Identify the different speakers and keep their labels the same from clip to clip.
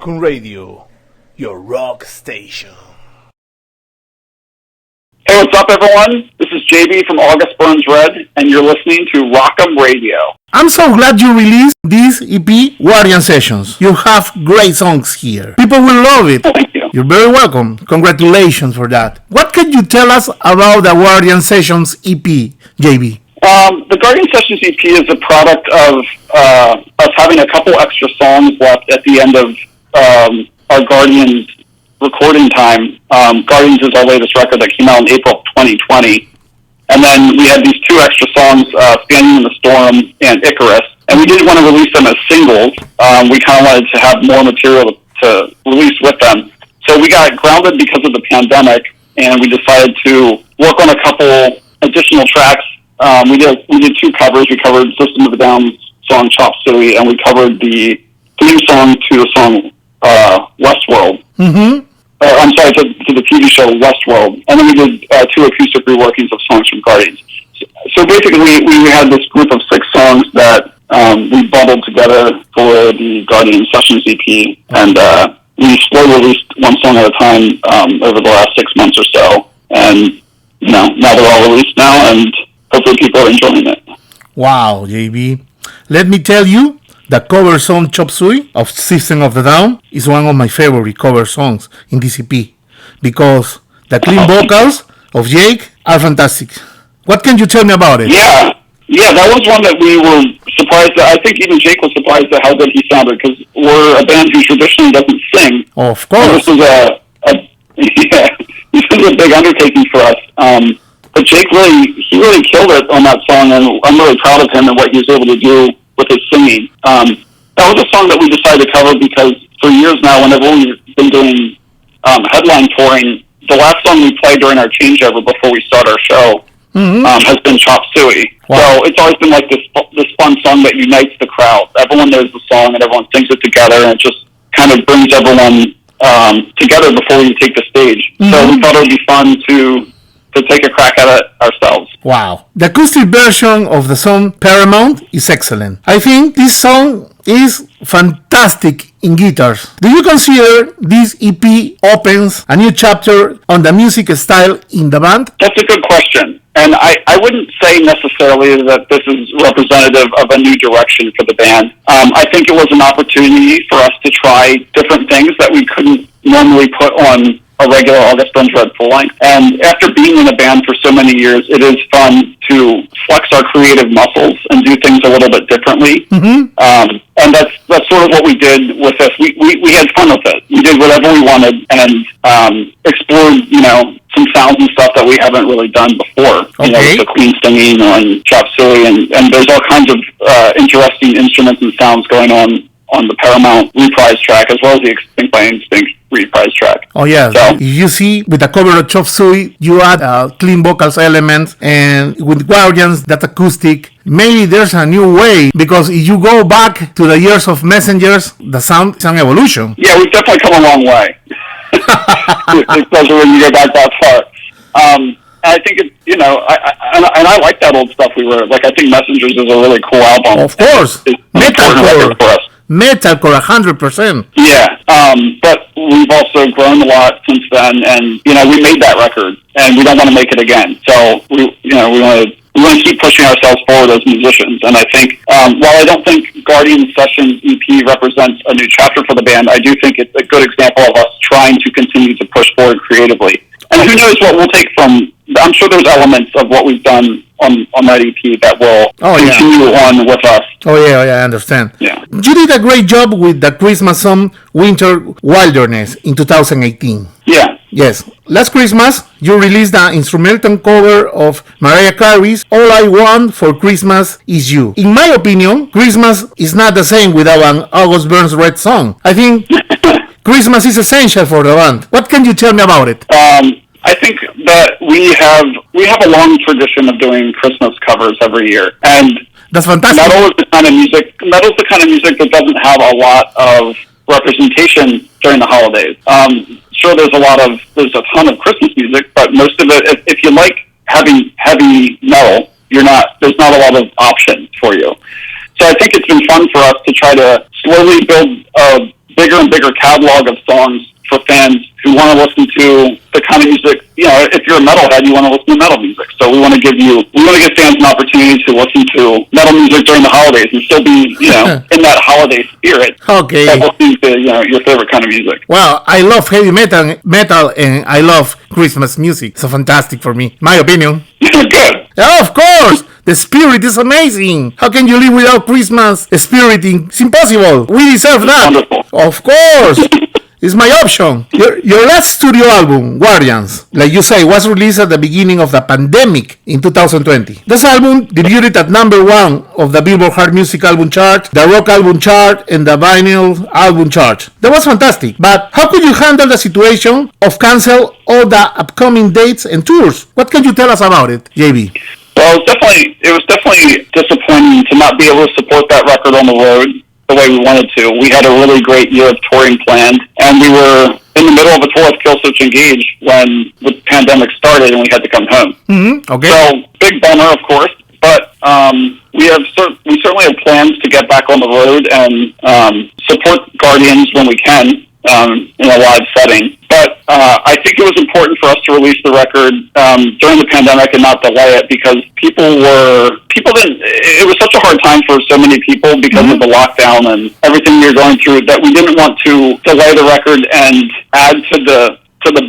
Speaker 1: Rockum Radio, your rock station.
Speaker 2: Hey, what's up, everyone? This is JB from August Burns Red, and you're listening to Rockum Radio.
Speaker 3: I'm so glad you released this EP, Guardian Sessions. You have great songs here. People will love it.
Speaker 2: Thank you.
Speaker 3: You're very welcome. Congratulations for that. What can you tell us about the Guardian Sessions EP, JB?
Speaker 2: The Guardian Sessions EP is a product of us having a couple extra songs left at the end of our Guardians recording time. Guardians is our latest record that came out in April of 2020. And then we had these two extra songs, Standing in the Storm and Icarus. And we didn't want to release them as singles. We kind of wanted to have more material to release with them. So we got grounded because of the pandemic, and we decided to work on a couple additional tracks. We did two covers. We covered System of a Down's song Chop Suey, and we covered the theme song to the song Westworld.
Speaker 3: Mm-hmm.
Speaker 2: I'm sorry, to the TV show Westworld. And then we did two acoustic reworkings of songs from Guardians. So basically, we had this group of 6 songs that we bundled together for the Guardian Sessions EP, and we slowly released one song at a time over the last 6 months or so. And now they're all released now, and hopefully people are enjoying it.
Speaker 3: Wow, JB. Let me tell you, the cover song Chop Suey of System of the Down is one of my favorite cover songs in this EP because the clean vocals of Jake are fantastic. What can you tell me about it?
Speaker 2: Yeah, that was one that we were surprised at. I think even Jake was surprised at how good he sounded because we're a band who traditionally doesn't sing.
Speaker 3: Oh, of course.
Speaker 2: And this was a big undertaking for us. But Jake really killed it on that song, and I'm really proud of him and what he was able to do with his singing. That was a song that we decided to cover because for years now, whenever we've been doing headline touring, the last song we played during our changeover before we start our show has been Chop Suey. Wow. So it's always been like this fun song that unites the crowd. Everyone knows the song and everyone sings it together, and it just kind of brings everyone together before we take the stage. So we thought it would be fun to take a crack at it ourselves.
Speaker 3: Wow. The acoustic version of the song Paramount is excellent. I think this song is fantastic in guitars. Do you consider this EP opens a new chapter on the music style in the band?
Speaker 2: That's a good question. And I wouldn't say necessarily that this is representative of a new direction for the band. I think it was an opportunity for us to try different things that we couldn't normally put on a regular August Burns Red full length. And after being in a band for so many years, it is fun to flex our creative muscles and do things a little bit differently. And that's sort of what we did with this. We had fun with it. We did whatever we wanted and explored, some sounds and stuff that we haven't really done before.
Speaker 3: Okay.
Speaker 2: The clean singing on Chop Suey, and there's all kinds of interesting instruments and sounds going on the Paramount reprise track, as well as the Extinct by Instinct reprise track.
Speaker 3: Oh, yeah.
Speaker 2: So,
Speaker 3: if you see, with the cover of Chop Suey, you add clean vocals elements, and with Guardians, that acoustic, maybe there's a new way, because if you go back to the years of Messengers, the sound is an evolution.
Speaker 2: Yeah, we've definitely come a long way. Especially when you go back that far. I think it's, I like that old stuff we wrote. Like, I think Messengers is a really cool album.
Speaker 3: Of course.
Speaker 2: Metalcore for us.
Speaker 3: Metalcore, 100%.
Speaker 2: Yeah, but we've also grown a lot since then, and we made that record, and we don't want to make it again. So we want to keep pushing ourselves forward as musicians. And I think while I don't think Guardian Sessions EP represents a new chapter for the band, I do think it's a good example of us trying to continue to push forward creatively. And who knows what we'll take from. I'm sure there's elements of what we've done on that EP that will continue on with us.
Speaker 3: Oh, yeah, I understand.
Speaker 2: Yeah.
Speaker 3: You did a great job with the Christmas song Winter Wilderness in 2018.
Speaker 2: Yeah.
Speaker 3: Yes. Last Christmas, you released the instrumental cover of Mariah Carey's All I Want for Christmas Is You. In my opinion, Christmas is not the same without an August Burns Red song. I think Christmas is essential for the band. What can you tell me about it?
Speaker 2: I think that we have a long tradition of doing Christmas covers every year, and
Speaker 3: that's fantastic.
Speaker 2: Metal is the kind of music that doesn't have a lot of representation during the holidays. Sure, there's a ton of Christmas music, but most of it, if you like heavy metal, there's not a lot of options for you. So I think it's been fun for us to try to slowly build a bigger and bigger catalog of songs for fans who want to listen to the kind of music, if you're a metalhead, you want to listen to metal music. So we want to give fans an opportunity to listen to metal music during the holidays and still be, in that holiday spirit.
Speaker 3: Okay.
Speaker 2: That listening to, your favorite kind of music.
Speaker 3: Well, I love heavy metal, and I love Christmas music. So fantastic for me. My opinion.
Speaker 2: Good.
Speaker 3: Yeah, of course. The spirit is amazing. How can you live without Christmas spirit? It's impossible. We deserve that.
Speaker 2: Wonderful.
Speaker 3: Of course. It's my option. Your last studio album, Guardians, like you say, was released at the beginning of the pandemic in 2020. This album debuted at number 1 of the Billboard Hard Music Album Chart, the Rock Album Chart, and the Vinyl Album Chart. That was fantastic. But how could you handle the situation of cancel all the upcoming dates and tours? What can you tell us about it, JB?
Speaker 2: Well, it was definitely disappointing to not be able to support that record on the road the way we wanted to. We had a really great year of touring planned, and we were in the middle of a tour with Killswitch Engage when the pandemic started and we had to come home.
Speaker 3: Mm-hmm. Okay.
Speaker 2: So, big bummer, of course, but we certainly have plans to get back on the road and support Guardians when we can in a live setting. But I think it was important for us to release the record during the pandemic and not delay it, because it was such a hard time for so many people because of the lockdown and everything we were going through, that we didn't want to delay the record and add to the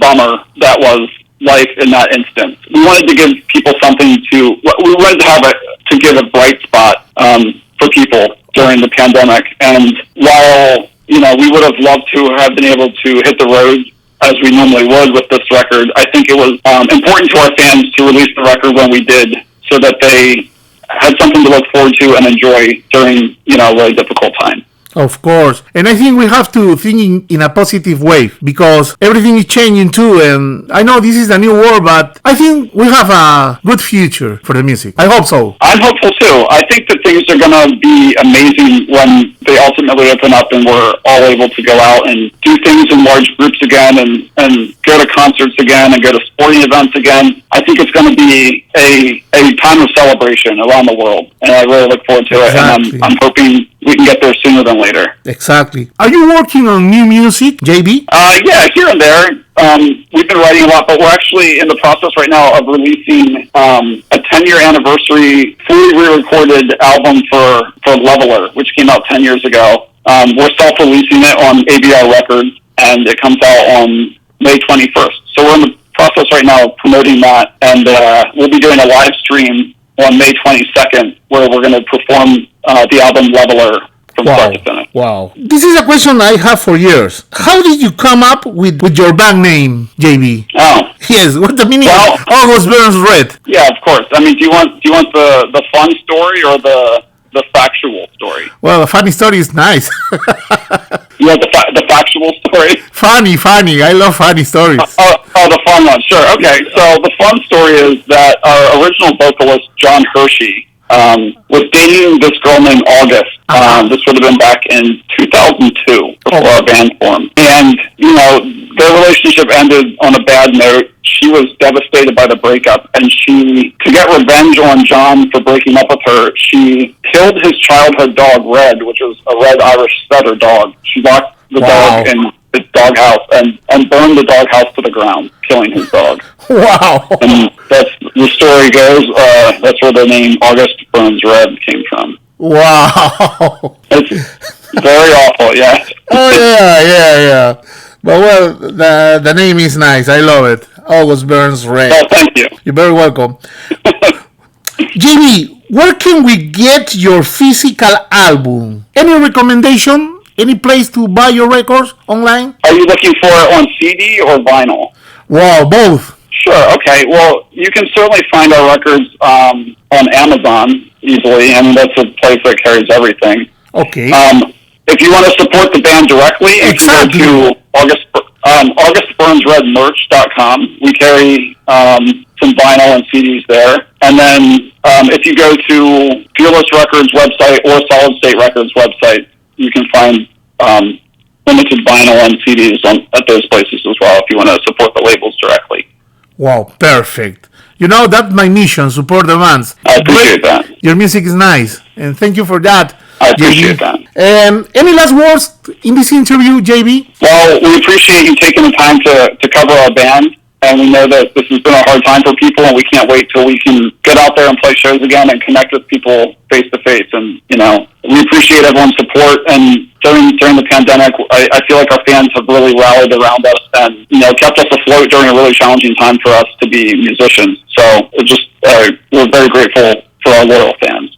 Speaker 2: bummer that was life in that instance. We wanted to give people something we wanted to give a bright spot for people during the pandemic. And while we would have loved to have been able to hit the road as we normally would with this record, I think it was important to our fans to release the record when we did, so that they had something to look forward to and enjoy during, a really difficult time.
Speaker 3: Of course. And I think we have to think in a positive way, because everything is changing too. And I know this is a new world, but I think we have a good future for the music. I hope so.
Speaker 2: I'm hopeful too. I think that things are going to be amazing when they ultimately open up and we're all able to go out and do things in large groups again and go to concerts again and go to sporting events again. I think it's going to be a time of celebration around the world, and I really look forward to it. And I'm hoping we can get there sooner than later.
Speaker 3: Exactly. Are you working on new music, JB?
Speaker 2: Yeah, here and there. We've been writing a lot, but we're actually in the process right now of releasing a 10-year anniversary fully re-recorded album for Leveler, which came out 10 years ago. We're self-releasing it on ABR Records, and it comes out on May 21st. So we're in the process right now of promoting that, and we'll be doing a live stream on May 22nd, where we're going to perform the album Leveler from start to finish.
Speaker 3: Wow. This is a question I have for years. How did you come up with your band name, JB?
Speaker 2: Oh.
Speaker 3: Yes, what's the meaning of August Burns Red?
Speaker 2: Yeah, of course. I mean, do you want the fun story or the factual story?
Speaker 3: Well, the funny story is nice.
Speaker 2: You want the factual story?
Speaker 3: Funny. I love funny stories.
Speaker 2: Oh, the fun one. Sure. Okay. So the fun story is that our original vocalist, John Hershey, was dating this girl named August. This would have been back in 2002 before our band formed. And, their relationship ended on a bad note. She was devastated by the breakup, and to get revenge on John for breaking up with her, she killed his childhood dog, Red, which was a red Irish setter dog. She locked the dog in his doghouse and burned the doghouse to the ground, killing his dog.
Speaker 3: Wow.
Speaker 2: And the story goes, that's where the name August Burns Red came from.
Speaker 3: Wow.
Speaker 2: It's very awful, yeah.
Speaker 3: Oh, yeah. But, well, the name is nice. I love it. August Burns Red.
Speaker 2: Oh, thank you.
Speaker 3: You're very welcome. Jimmy, where can we get your physical album? Any recommendation? Any place to buy your records online?
Speaker 2: Are you looking for it on CD or vinyl?
Speaker 3: Wow, both.
Speaker 2: Sure, okay. Well, you can certainly find our records on Amazon easily, and that's a place that carries everything.
Speaker 3: Okay.
Speaker 2: If you want to support the band directly, you can go to AugustBurnsRedMerch.com. We carry some vinyl and CDs there. And then if you go to Fearless Records website or Solid State Records website, you can find limited vinyl and CDs at those places as well if you want to support the labels directly.
Speaker 3: Wow, perfect. That's my mission, support the bands.
Speaker 2: I appreciate that.
Speaker 3: Your music is nice, and thank you for that.
Speaker 2: I appreciate that.
Speaker 3: Any last words in this interview, JB?
Speaker 2: Well, we appreciate you taking the time to cover our band, and we know that this has been a hard time for people, and we can't wait till we can get out there and play shows again and connect with people face to face. And we appreciate everyone's support. And during the pandemic, I feel like our fans have really rallied around us and kept us afloat during a really challenging time for us to be musicians. So we're very grateful for our loyal fans.